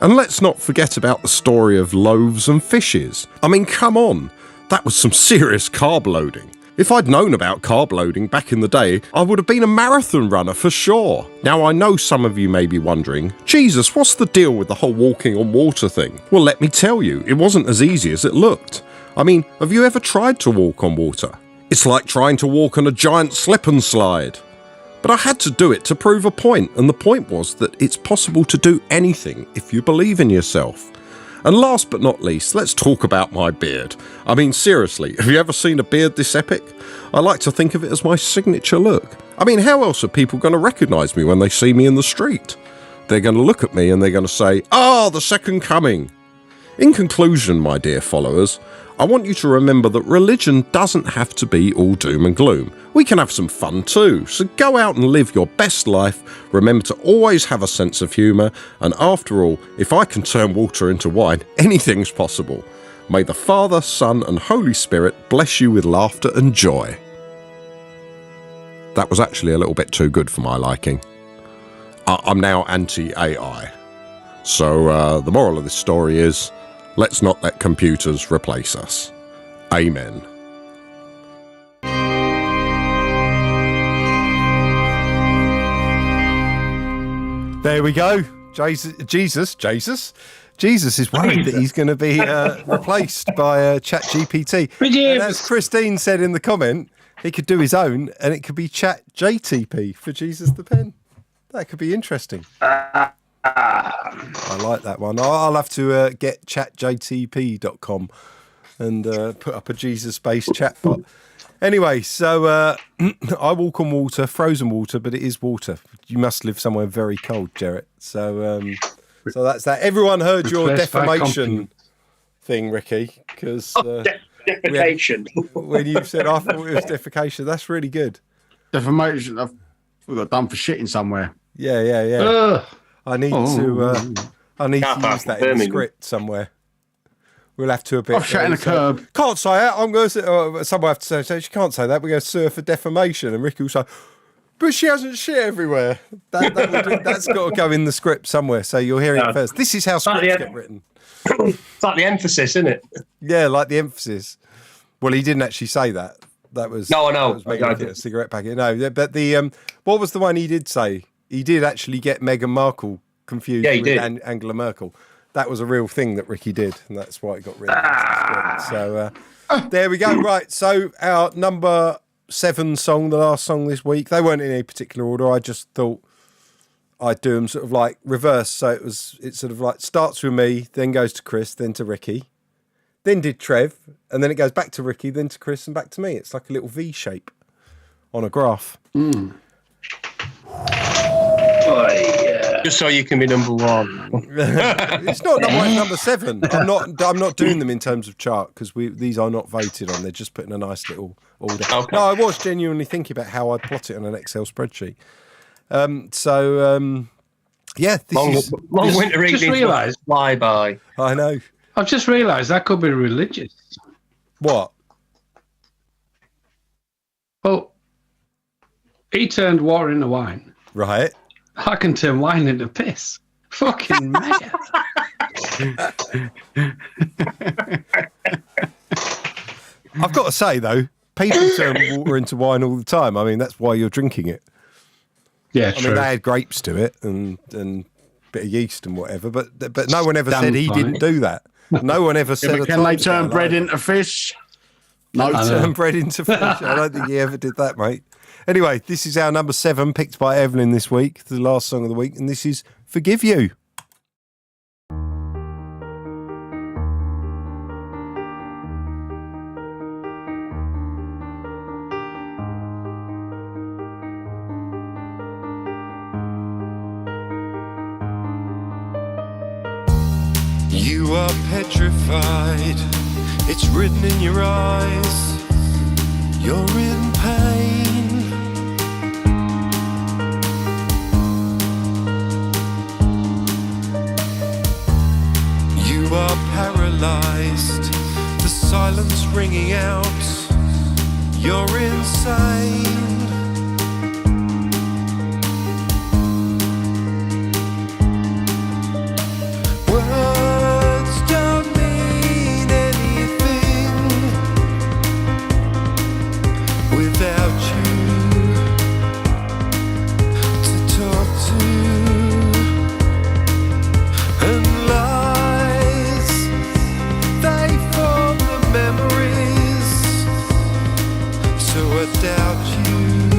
And let's not forget about the story of loaves and fishes. I mean, come on, that was some serious carb loading. If I'd known about carb loading back in the day, I would have been a marathon runner for sure. Now, I know some of you may be wondering, Jesus, what's the deal with the whole walking on water thing? Well, let me tell you, it wasn't as easy as it looked. I mean, have you ever tried to walk on water? It's like trying to walk on a giant slip and slide. But I had to do it to prove a point, and the point was that it's possible to do anything if you believe in yourself. And last but not least, let's talk about my beard. I mean, seriously, have you ever seen a beard this epic? I like to think of it as my signature look. I mean, how else are people going to recognise me when they see me in the street? They're going to look at me and they're going to say, the second coming. In conclusion, my dear followers, I want you to remember that religion doesn't have to be all doom and gloom. We can have some fun too, so go out and live your best life. Remember to always have a sense of humour, and after all, if I can turn water into wine, anything's possible. May the Father, Son and Holy Spirit bless you with laughter and joy. That was actually a little bit too good for my liking. I'm now anti-AI. So the moral of this story is, let's not let computers replace us. Amen. There we go. Jesus is worried that he's going to be replaced by ChatGPT. And as Christine said in the comment, he could do his own, and it could be ChatJTP for Jesus the Pen. That could be interesting. I like that one. I'll have to get chatjtp.com and put up a Jesus-based chatbot. Anyway, so I walk on water, frozen water, but it is water. You must live somewhere very cold, Jarrett. So that's that. Everyone heard your defamation thing, Ricky, because defecation. When you said I thought it was defecation, that's really good. Defamation. We got done for shitting somewhere. Yeah. I need to use that in the script somewhere. We'll have to a bit. I've shot in a curb. Can't say that. I'm going to. Someone have to say she can't say that. We're going to sue her for defamation, and Ricky will say, "But she hasn't shit everywhere." That's got to go in the script somewhere. So you'll hear it first. This is how scripts get written. It's like the emphasis, isn't it? Yeah, like the emphasis. Well, he didn't actually say that. That was no, I know. That was making a cigarette packet. No, but the what was the one he did say? He did actually get Meghan Markle confused with Angela Merkel. That was a real thing that Ricky did, and that's why it got rid of it. So there we go. Right, so our number 7 song, the last song this week, they weren't in any particular order. I just thought I'd do them sort of like reverse. So it sort of like starts with me, then goes to Chris, then to Ricky, then did Trev, and then it goes back to Ricky, then to Chris, and back to me. It's like a little V shape on a graph. Just so you can be number 1. It's not number 7. I'm not doing them in terms of chart because these are not voted on. They're just putting a nice little order. Okay. No, I was genuinely thinking about how I'd plot it on an Excel spreadsheet. Yeah, this long winter evenings. Just realised fly by. I know. I've just realised that could be religious. What? Well, he turned water into wine. Right. I can turn wine into piss. Fucking mega. I've got to say, though, people turn water into wine all the time. I mean, that's why you're drinking it. Yeah, I mean, they add grapes to it and a bit of yeast and whatever, but no one ever said he didn't do that. No one ever said. Can they turn bread into fish? No, turn bread into fish. I don't think he ever did that, mate. Anyway, this is our number 7, picked by Evelyn this week, the last song of the week, and this is Forgive You. You are petrified, it's written in your eyes, you're in pain. You are paralyzed, the silence ringing out, you're insane. Words don't mean anything without you to talk to, and lies, they form the memories, so I doubt you.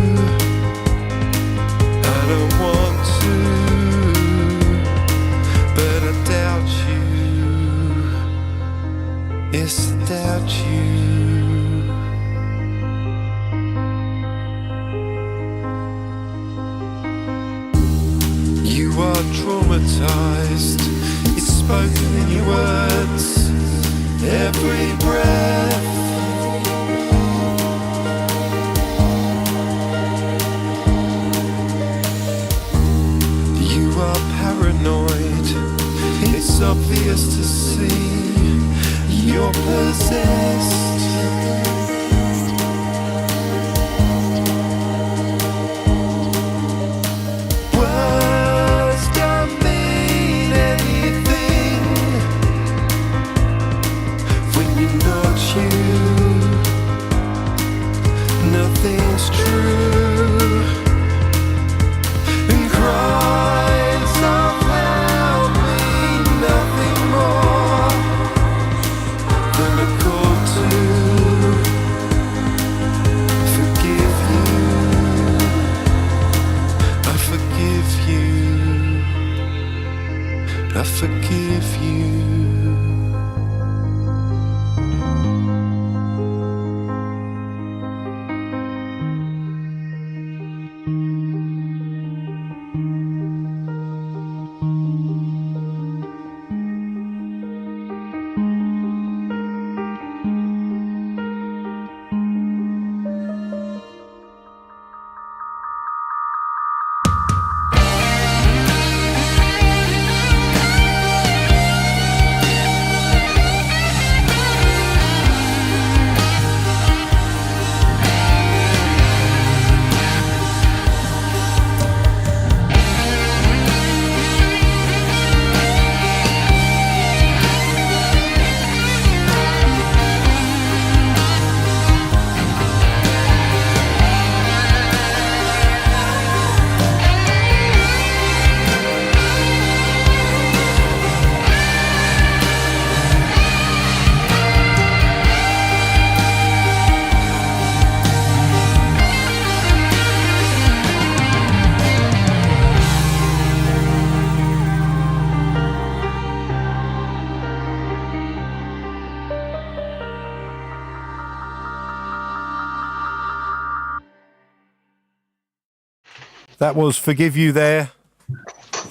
That was Forgive You There,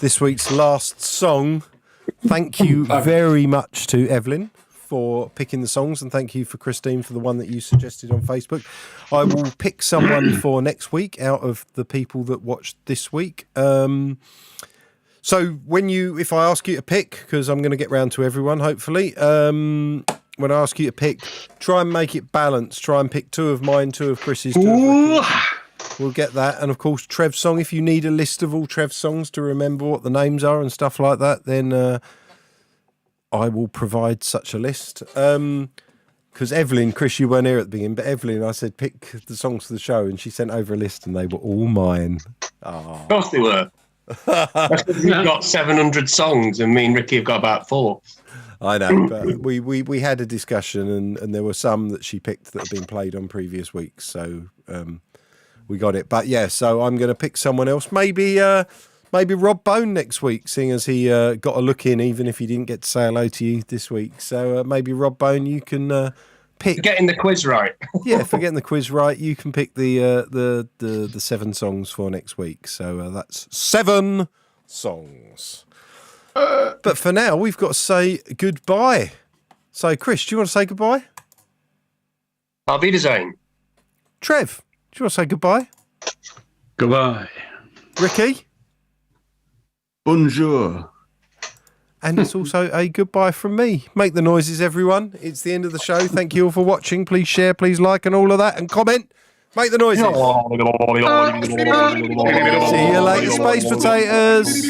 this week's last song. Thank you very much to Evelyn for picking the songs, and thank you for Christine for the one that you suggested on Facebook. I will pick someone for next week out of the people that watched this week. So if I ask you to pick, because I'm going to get round to everyone, hopefully, when I ask you to pick, try and make it balanced. Try and pick 2 of mine, 2 of Chris's, 2 of Ricky's. We'll get that. And of course, Trev's song. If you need a list of all Trev's songs to remember what the names are and stuff like that, then I will provide such a list. Because Evelyn, Chris, you weren't here at the beginning, but Evelyn, I said, pick the songs for the show, and she sent over a list, and they were all mine. Of course they were. We've got 700 songs, and me and Ricky have got about 4. I know, but we had a discussion, and there were some that she picked that had been played on previous weeks, so we got it. But yeah, so I'm going to pick someone else. Maybe Rob Bone next week, seeing as he got a look in, even if he didn't get to say hello to you this week. So maybe Rob Bone, you can pick. For getting the quiz right. Yeah, for getting the quiz right, you can pick the 7 songs for next week. So that's 7 songs. But for now, we've got to say goodbye. So, Chris, do you want to say goodbye? Auf Wiedersehen. Trev, do you want to say goodbye? Goodbye. Ricky? Bonjour. And it's also a goodbye from me. Make the noises, everyone. It's the end of the show. Thank you all for watching. Please share, please like, and all of that, and comment. Make the noises. See you later, space potatoes.